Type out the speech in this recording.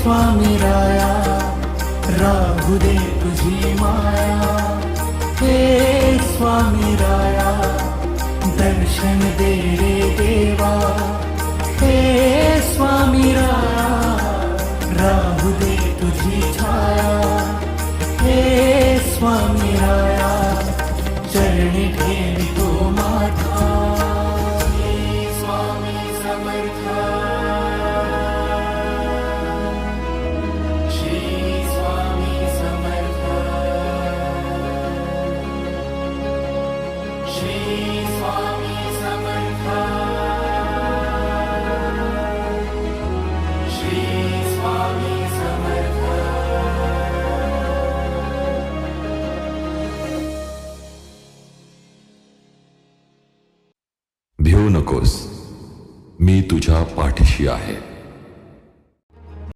स्वामी राया राहू दे तुझी माया, हे स्वामी राया दर्शन दे रे देवा, हे स्वामी राया राहू दे तुझी छाया, हे स्वामी राया चरणी ठेवितो माथा, हे स्वामी समर्थ, श्री स्वामी समर्थ, श्री स्वामी समर्थ, श्री स्वामी समर्थ. भिवू नकोस, मी तुझ्या पाठीशी आहे.